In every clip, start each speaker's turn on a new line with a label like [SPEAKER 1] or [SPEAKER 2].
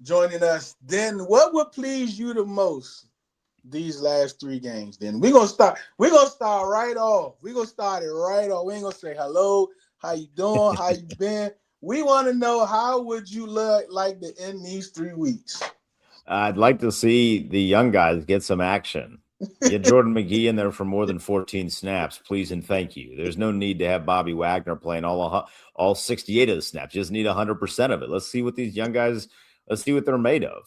[SPEAKER 1] joining us. Then what would please you the most these last three games? Then we're gonna start. We're gonna start right off. We're gonna start it right off. We ain't gonna say hello. How you doing? How you been? We want to know how would you like to end these 3 weeks?
[SPEAKER 2] I'd like to see the young guys get some action. Get Jordan McGee in there for more than 14 snaps, please and thank you. There's no need to have Bobby Wagner playing all 68 of the snaps. You just need 100% of it. Let's see what these young guys. Let's see what they're made of.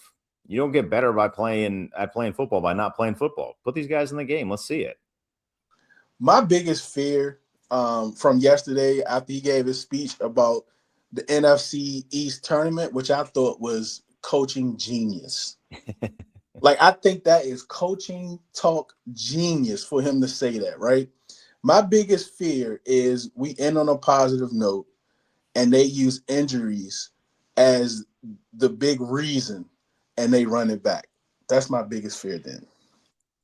[SPEAKER 2] You don't get better by playing football by not playing football. Put these guys in the game. Let's see it.
[SPEAKER 1] My biggest fear from yesterday after he gave his speech about the NFC East tournament, which I thought was coaching genius. Like, I think that is coaching talk genius for him to say that, right? My biggest fear is we end on a positive note and they use injuries as the big reason and they run it back. That's my biggest fear then.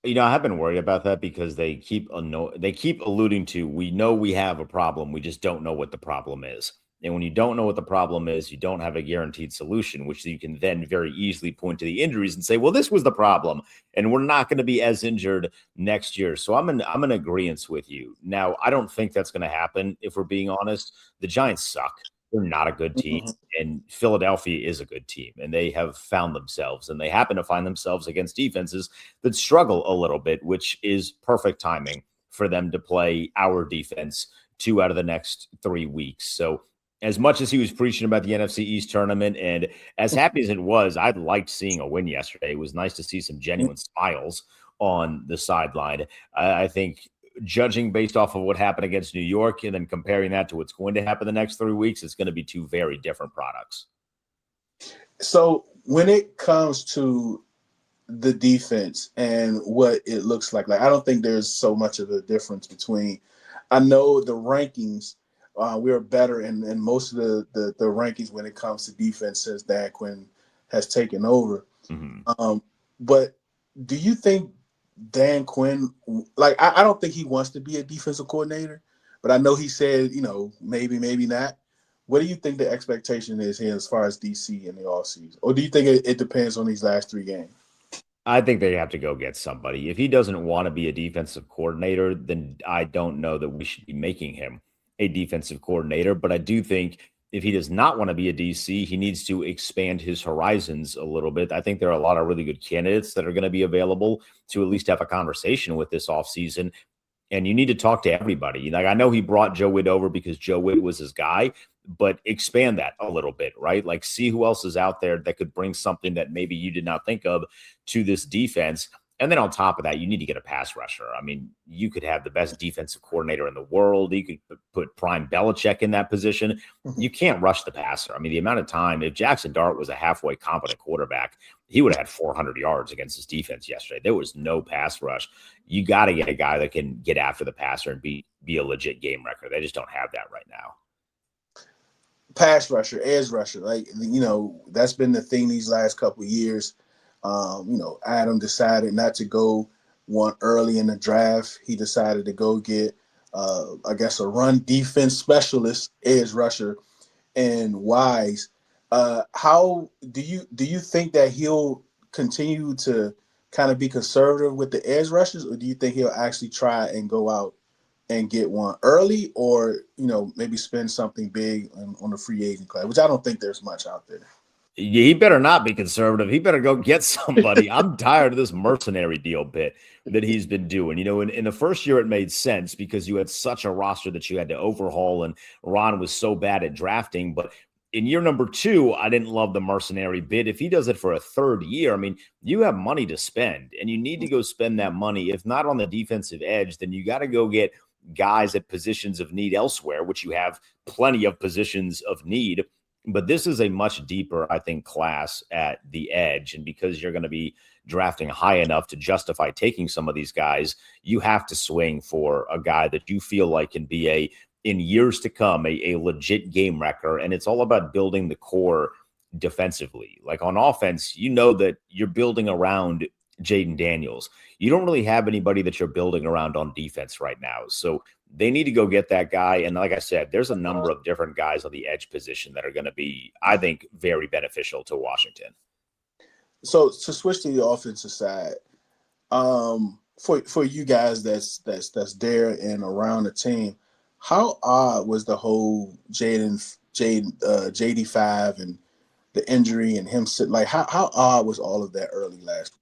[SPEAKER 2] I have been worried about that because they keep alluding to, we know we have a problem, we just don't know what the problem is. And when you don't know what the problem is, you don't have a guaranteed solution, which you can then very easily point to the injuries and say, well, this was the problem, and we're not going to be as injured next year. So I'm in agreement with you. Now, I don't think that's going to happen. If we're being honest, the Giants suck. They're not a good team, and Philadelphia is a good team, and they have found themselves, and they happen to find themselves against defenses that struggle a little bit, which is perfect timing for them to play our defense 2 out of the next 3 weeks. So as much as he was preaching about the NFC East tournament, and as happy as it was, I liked seeing a win yesterday. It was nice to see some genuine smiles on the sideline. I think judging based off of what happened against New York and then comparing that to what's going to happen the next 3 weeks, it's going to be two very different products.
[SPEAKER 1] So when it comes to the defense and what it looks like I don't think there's so much of a difference between, I know the rankings, we're better in most of the rankings when it comes to defense since Dan Quinn has taken over. But do you think Dan Quinn, I don't think he wants to be a defensive coordinator, but I know he said, maybe not. What do you think the expectation is here as far as DC in the offseason? Or do you think it depends on these last 3 games?
[SPEAKER 2] I think they have to go get somebody. If he doesn't want to be a defensive coordinator, then I don't know that we should be making him a defensive coordinator. But I do think if he does not want to be a DC, he needs to expand his horizons a little bit. I think there are a lot of really good candidates that are going to be available to at least have a conversation with this offseason. And you need to talk to everybody. Like, I know he brought Joe Witt over because Joe Witt was his guy, but expand that a little bit, right? Like, see who else is out there that could bring something that maybe you did not think of to this defense. And then on top of that, you need to get a pass rusher. I mean, you could have the best defensive coordinator in the world. You could put prime Belichick in that position. You can't rush the passer. I mean, the amount of time, if Jackson Dart was a halfway competent quarterback, he would have had 400 yards against his defense yesterday. There was no pass rush. You got to get a guy that can get after the passer and be a legit game wrecker. They just don't have that right now.
[SPEAKER 1] Pass rusher, edge rusher, that's been the thing these last couple of years. Adam decided not to go one early in the draft. He decided to go get, a run defense specialist, edge rusher, and Wise. How do you think that he'll continue to kind of be conservative with the edge rushers, or do you think he'll actually try and go out and get one early, or maybe spend something big on the free agent class, which I don't think there's much out there?
[SPEAKER 2] He better not be conservative. He better go get somebody. I'm tired of this mercenary deal bit that he's been doing. In the first year, it made sense because you had such a roster that you had to overhaul, and Ron was so bad at drafting. But in year number 2, I didn't love the mercenary bid. If he does it for a third year, I mean, you have money to spend, and you need to go spend that money. If not on the defensive edge, then you got to go get guys at positions of need elsewhere, which you have plenty of positions of need. But this is a much deeper, I think, class at the edge. And because you're going to be drafting high enough to justify taking some of these guys, you have to swing for a guy that you feel like can be in years to come, a legit game wrecker. And it's all about building the core defensively. Like on offense, that you're building around Jaden Daniels. You don't really have anybody that you're building around on defense right now. So they need to go get that guy. And like I said, there's a number of different guys on the edge position that are going to be, I think, very beneficial to Washington.
[SPEAKER 1] So to switch to the offensive side, for you guys that's there and around the team, how odd was the whole JD5 and the injury and him sit like how odd was all of that early last week?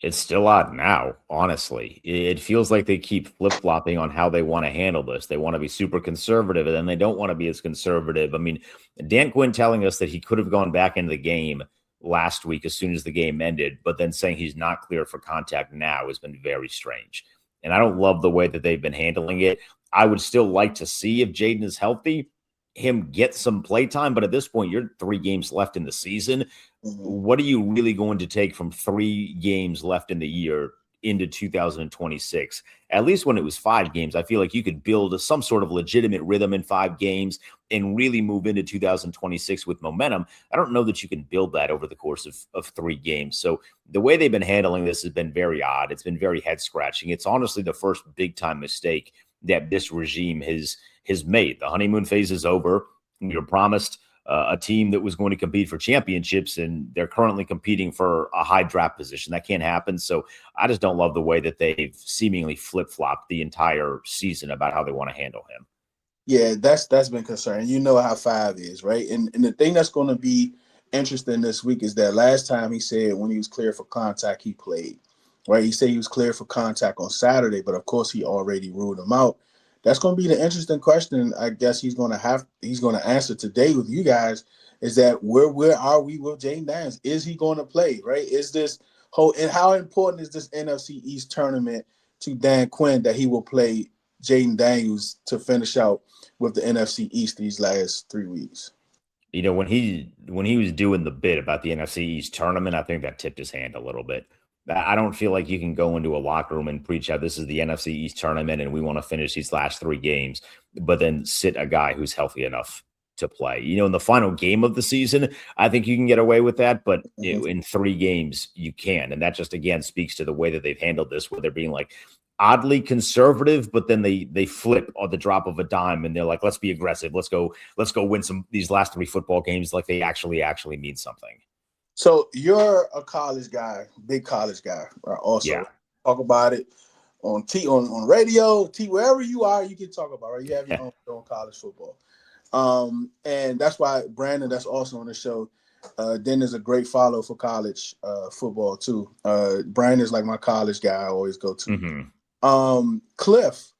[SPEAKER 2] It's still odd now, honestly. It feels like they keep flip-flopping on how they want to handle this. They want to be super conservative, and then they don't want to be as conservative. I mean, Dan Quinn telling us that he could have gone back into the game last week as soon as the game ended, but then saying he's not cleared for contact now has been very strange. And I don't love the way that they've been handling it. I would still like to see, if Jaden is healthy, him get some play time. But at this point, you're 3 games left in the season. What are you really going to take from 3 games left in the year into 2026? At least when it was 5 games, I feel like you could build some sort of legitimate rhythm in 5 games and really move into 2026 with momentum. I don't know that you can build that over the course of 3 games. So the way they've been handling this has been very odd. It's been very head scratching. It's honestly the first big time mistake that this regime has made. The honeymoon phase is over. You're promised a team that was going to compete for championships, and they're currently competing for a high draft position. That can't happen. So I just don't love the way that they've seemingly flip-flopped the entire season about how they want to handle him.
[SPEAKER 1] Yeah, that's been concerning. You know how 5 is, right? And the thing that's going to be interesting this week is that last time he said when he was cleared for contact, he played, right? He said he was cleared for contact on Saturday, but of course he already ruled him out. That's going to be the interesting question. I guess he's going to answer today with you guys. Is that where are we with Jaden Daniels? Is he going to play? Right? Is this whole and how important is this NFC East tournament to Dan Quinn that he will play Jaden Daniels to finish out with the NFC East these last 3 weeks?
[SPEAKER 2] You know, when he was doing the bit about the NFC East tournament, I think that tipped his hand a little bit. I don't feel like you can go into a locker room and preach out this is the NFC East tournament and we want to finish these last 3 games, but then sit a guy who's healthy enough to play. You know, in the final game of the season, I think you can get away with that, but in 3 games, you can. And that just, again, speaks to the way that they've handled this, where they're being like oddly conservative, but then they flip on the drop of a dime and they're like, let's be aggressive. Let's go win these last 3 football games like they actually mean something.
[SPEAKER 1] So you're a college guy, big college guy, right? Also,
[SPEAKER 2] Yeah.
[SPEAKER 1] talk about it on radio, wherever you are, you can talk about it. Right? You have your own college football, and that's why Brandon, that's also on the show. Then there's a great follow for college football too. Brandon's like my college guy. I always go to.
[SPEAKER 2] Mm-hmm.
[SPEAKER 1] Cliff,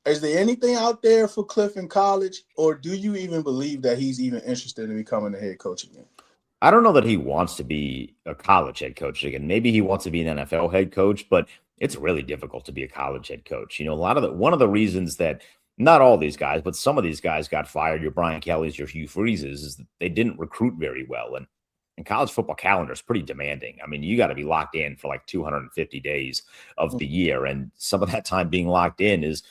[SPEAKER 1] is there anything out there for Cliff in college, or do you even believe that he's even interested in becoming a head coach again?
[SPEAKER 2] I don't know that he wants to be a college head coach again. Maybe he wants to be an NFL head coach, but it's really difficult to be a college head coach. You know, one of the reasons that not all these guys, but some of these guys got fired, your Brian Kelly's, your Hugh Freeze's, is that they didn't recruit very well. And college football calendar is pretty demanding. I mean, you got to be locked in for like 250 days of the year. And some of that time being locked in is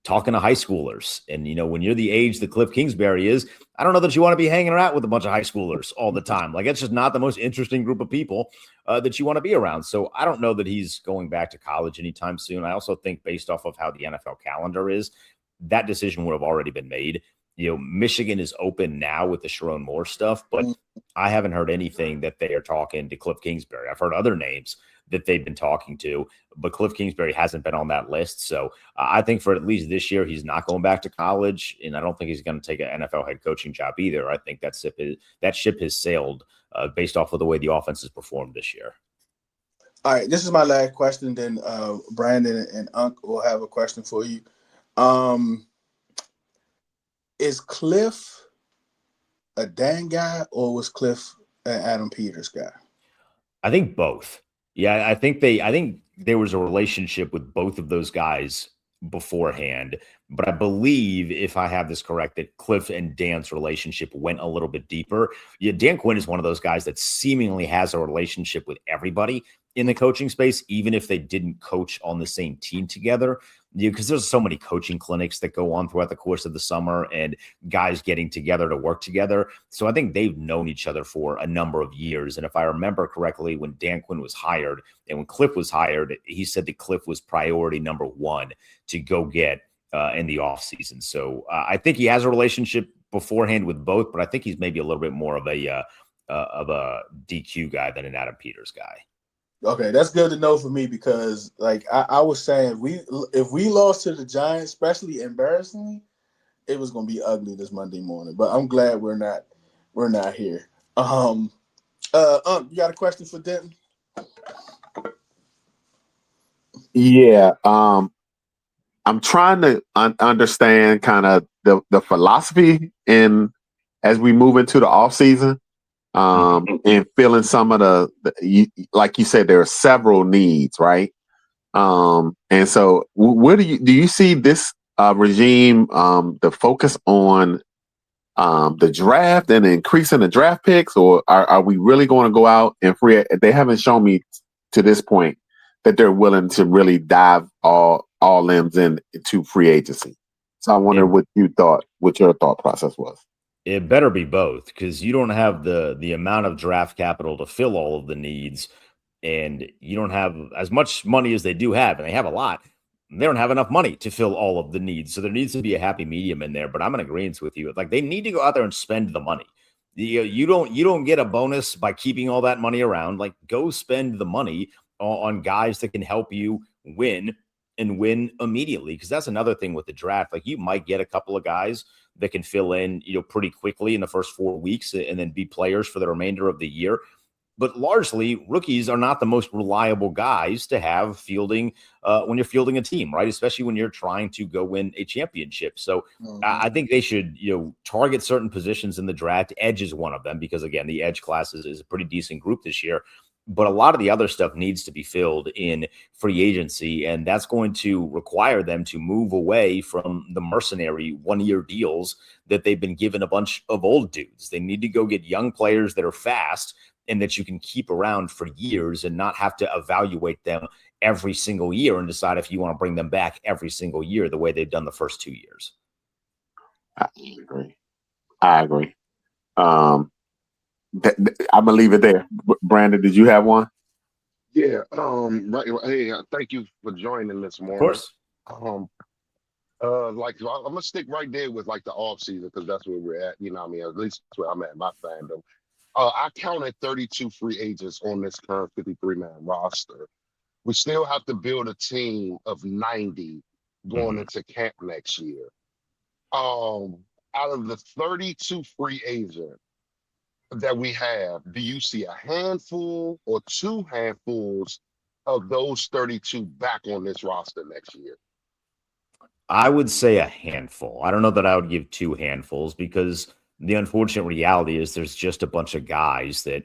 [SPEAKER 2] talking to high schoolers. And, you know, when you're the age that Cliff Kingsbury is, I don't know that you want to be hanging out with a bunch of high schoolers all the time. Like, it's just not the most interesting group of people that you want to be around. So I don't know that he's going back to college anytime soon. I also think based off of how the NFL calendar is, that decision would have already been made. You know, Michigan is open now with the Sharon Moore stuff, but I haven't heard anything that they are talking to Cliff Kingsbury. I've heard other names that they've been talking to, but Cliff Kingsbury hasn't been on that list. So I think for at least this year, he's not going back to college, and I don't think he's going to take an NFL head coaching job either. I think that ship has sailed based off of the way the offense has performed this year.
[SPEAKER 1] All right, this is my last question. Then Brandon and Unc will have a question for you. Is Cliff a Dan guy, or was Cliff an Adam Peters guy?
[SPEAKER 2] I think both. Yeah, I think there was a relationship with both of those guys beforehand, but I believe, if I have this correct, that Cliff and Dan's relationship went a little bit deeper. Yeah, Dan Quinn is one of those guys that seemingly has a relationship with everybody in the coaching space, even if they didn't coach on the same team together. because there's so many coaching clinics that go on throughout the course of the summer and guys getting together to work together. So I think they've known each other for a number of years. And if I remember correctly, when Dan Quinn was hired and when Cliff was hired, he said that Cliff was priority number one to go get in the offseason. So I think he has a relationship beforehand with both, but I think he's maybe a little bit more of a DQ guy than an Adam Peters guy.
[SPEAKER 1] Okay, that's good to know for me because, like I was saying, if we lost to the Giants, especially embarrassingly, it was going to be ugly this Monday morning. But I'm glad we're not here. You got a question for Denton?
[SPEAKER 3] Yeah. I'm trying to understand kind of the philosophy in as we move into the off season. And filling some of like you said, there are several needs, right? And so where do you see this regime, the focus on the draft and increasing the draft picks, or are we really going to go out and free? They haven't shown me to this point that they're willing to really dive all limbs into free agency. So I wonder what your thought process was.
[SPEAKER 2] It better be both, because you don't have the amount of draft capital to fill all of the needs, and you don't have as much money as they do have, and they have a lot. They don't have enough money to fill all of the needs. So there needs to be a happy medium in there. But I'm in agreement with you. Like, they need to go out there and spend the money. You don't get a bonus by keeping all that money around. Like, go spend the money on guys that can help you win and win immediately. Because that's another thing with the draft. Like, you might get a couple of guys that can fill in, pretty quickly in the first 4 weeks and then be players for the remainder of the year. But largely, rookies are not the most reliable guys to have fielding when you're fielding a team, right? Especially when you're trying to go win a championship. So I think they should, target certain positions in the draft. Edge is one of them because, again, the edge class is a pretty decent group this year. But a lot of the other stuff needs to be filled in free agency, and that's going to require them to move away from the mercenary one-year deals that they've been given a bunch of old dudes. They need to go get young players that are fast and that you can keep around for years and not have to evaluate them every single year and decide if you want to bring them back every single year the way they've done the first 2 years.
[SPEAKER 3] I agree. I'm gonna leave it there. Brandon, did you have one?
[SPEAKER 4] Yeah. Right. Hey, thank you for joining this morning.
[SPEAKER 2] Of course.
[SPEAKER 4] Like I'm gonna stick right there with like the off season because that's where we're at. You know what I mean? At least that's where I'm at, my fandom. I counted 32 free agents on this current 53-man roster. We still have to build a team of 90 going into camp next year. Out of the 32 free agents that we have, do you see a handful or two handfuls of those 32 back on this roster next year?
[SPEAKER 2] I would say a handful. I don't know that I would give two handfuls because the unfortunate reality is there's just a bunch of guys that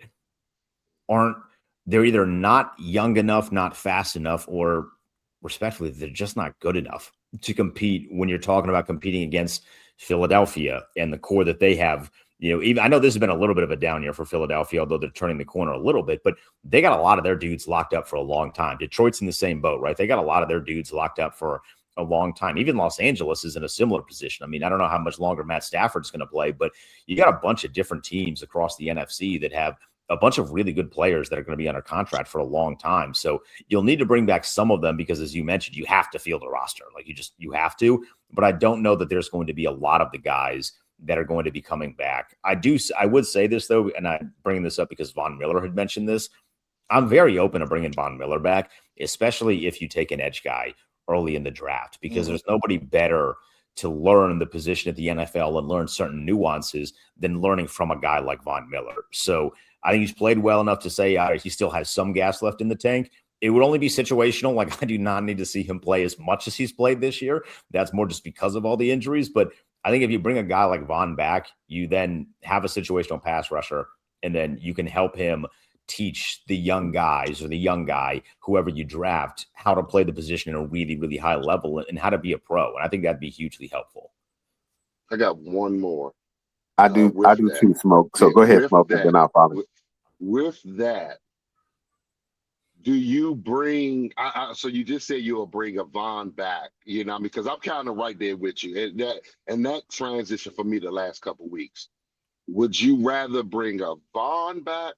[SPEAKER 2] they're either not young enough, not fast enough, or respectfully, they're just not good enough to compete when you're talking about competing against Philadelphia and the core that they have. Even I know this has been a little bit of a down year for Philadelphia, although they're turning the corner a little bit, but they got a lot of their dudes locked up for a long time. Detroit's in the same boat, right? They got a lot of their dudes locked up for a long time. Even Los Angeles is in a similar position. I mean, I don't know how much longer Matt Stafford's going to play, but you got a bunch of different teams across the NFC that have a bunch of really good players that are going to be under contract for a long time. So you'll need to bring back some of them because, as you mentioned, you have to field a roster. Like you have to. But I don't know that there's going to be a lot of the guys that are going to be coming back. I would say this, though, and I'm bringing this up because Von Miller had mentioned this. I'm very open to bringing Von Miller back, especially if you take an edge guy early in the draft, because there's nobody better to learn the position at the NFL and learn certain nuances than learning from a guy like Von Miller. So I think he's played well enough to say he still has some gas left in the tank. It would only be situational. Like, I do not need to see him play as much as he's played this year. That's more just because of all the injuries. But I think if you bring a guy like Von back, you then have a situational pass rusher, and then you can help him teach the young guys or the young guy, whoever you draft, how to play the position at a really, really high level and how to be a pro. And I think that'd be hugely helpful.
[SPEAKER 4] I got one more.
[SPEAKER 3] I do too, Smoke. So go ahead, Smoke, and then I'll follow.
[SPEAKER 4] With that, Do you bring? So you just said you'll bring a Vaughn back, because I'm kind of right there with you, and that transition for me the last couple weeks. Would you rather bring a Vaughn back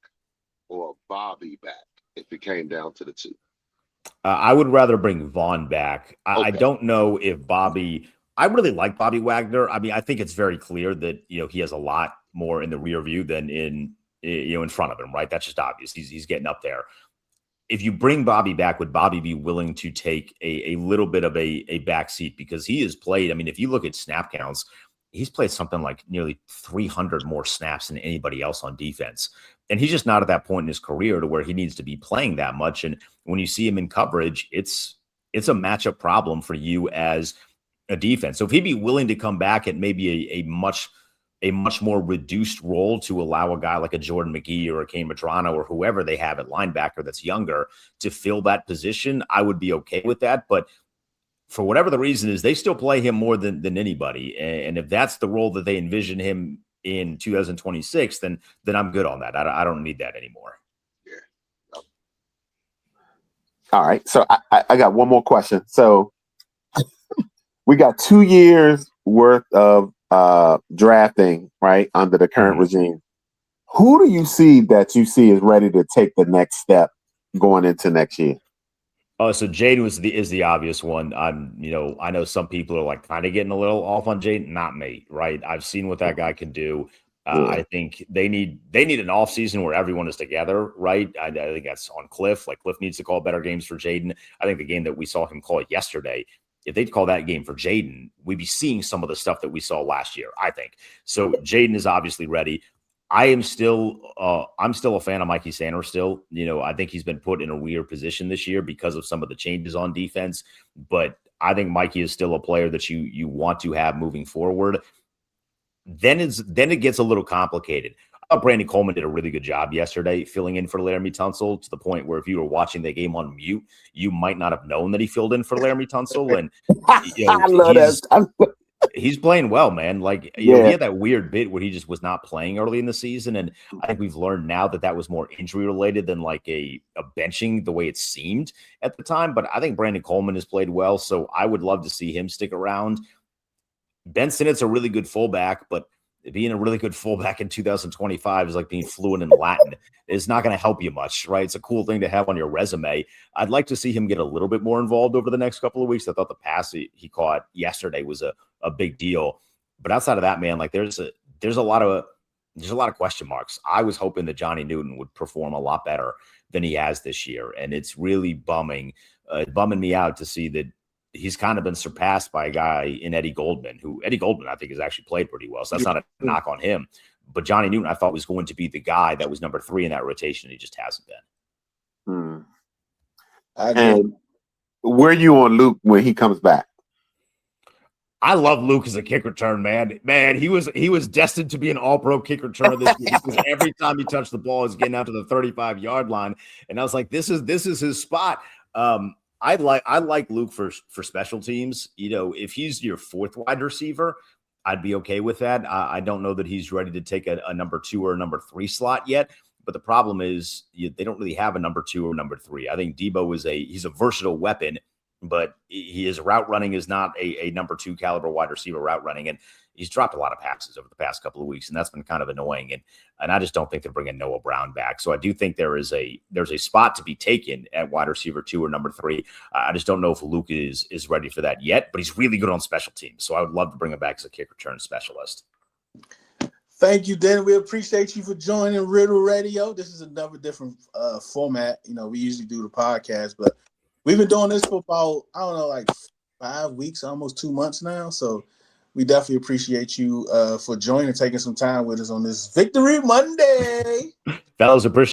[SPEAKER 4] or a Bobby back if it came down to the two?
[SPEAKER 2] I would rather bring Vaughn back. I
[SPEAKER 4] Okay.
[SPEAKER 2] don't know if Bobby. I really like Bobby Wagner. I mean, I think it's very clear that he has a lot more in the rear view than in front of him. Right? That's just obvious. He's getting up there. If you bring Bobby back, would Bobby be willing to take a little bit of a back seat? Because he has played, I mean, if you look at snap counts, he's played something like nearly 300 more snaps than anybody else on defense. And he's just not at that point in his career to where he needs to be playing that much. And when you see him in coverage, it's a matchup problem for you as a defense. So if he'd be willing to come back at maybe a much more reduced role to allow a guy like a Jordan McGee or a Kane Madrano or whoever they have at linebacker that's younger to fill that position, I would be okay with that. But for whatever the reason is, they still play him more than anybody. And if that's the role that they envision him in 2026, then I'm good on that. I don't need that anymore.
[SPEAKER 4] Yeah.
[SPEAKER 3] All right. So I got one more question. So we got 2 years worth of drafting, right, under the current regime. Who do you see is ready to take the next step going into next year?
[SPEAKER 2] Oh, so Jaden is the obvious one. I know some people are like kind of getting a little off on Jaden, not me, right? I've seen what that guy can do. I think they need an off season where everyone is together, right? I think that's on Cliff. Like Cliff needs to call better games for Jaden. I think the game that we saw him call yesterday, if they'd call that game for Jaden, we'd be seeing some of the stuff that we saw last year, I think. So Jaden is obviously ready. I'm still a fan of Mikey Sanders still. I think he's been put in a weird position this year because of some of the changes on defense. But I think Mikey is still a player that you want to have moving forward. Then it gets a little complicated. I thought Brandon Coleman did a really good job yesterday filling in for Laramie Tunsil to the point where if you were watching the game on mute, you might not have known that he filled in for Laramie Tunsil. And
[SPEAKER 3] I love that.
[SPEAKER 2] He's playing well, man. Like, he had that weird bit where he just was not playing early in the season. And I think we've learned now that was more injury related than like a benching the way it seemed at the time. But I think Brandon Coleman has played well. So I would love to see him stick around. Ben Sinnott's a really good fullback, but being a really good fullback in 2025 is like being fluent in Latin. It's not going to help you much, right? It's a cool thing to have on your resume. I'd like to see him get a little bit more involved over the next couple of weeks. I thought the pass he caught yesterday was a big deal. But outside of that, man, like there's a lot of question marks. I was hoping that Johnny Newton would perform a lot better than he has this year. And it's really bumming me out to see that he's kind of been surpassed by a guy in Eddie Goldman, I think has actually played pretty well. So that's not a knock on him. But Johnny Newton, I thought was going to be the guy that was number 3 in that rotation. He just hasn't been.
[SPEAKER 3] And where are you on Luke when he comes back?
[SPEAKER 2] I love Luke as a kick return, man. Man, he was destined to be an all-pro kick returner this year because every time he touched the ball, he's getting out to the 35-yard line. And I was like, this is his spot. I like Luke for special teams. If he's your 4th wide receiver, I'd be okay with that. I don't know that he's ready to take a number 2 or a number 3 slot yet. But the problem is they don't really have a number 2 or number 3. I think Debo he's a versatile weapon, but his route running is not a number 2 caliber wide receiver route running. And he's dropped a lot of passes over the past couple of weeks, and that's been kind of annoying. And I just don't think they're bringing Noah Brown back. So I do think there's a spot to be taken at wide receiver 2 or number 3. I just don't know if Luke is ready for that yet, but he's really good on special teams. So I would love to bring him back as a kick return specialist.
[SPEAKER 1] Thank you, Dan. We appreciate you for joining RITL Radio. This is another different format. We usually do the podcast, but we've been doing this for about, I don't know, like 5 weeks, almost 2 months now. So we definitely appreciate you for joining and taking some time with us on this Victory Monday.
[SPEAKER 2] Fellas, appreciate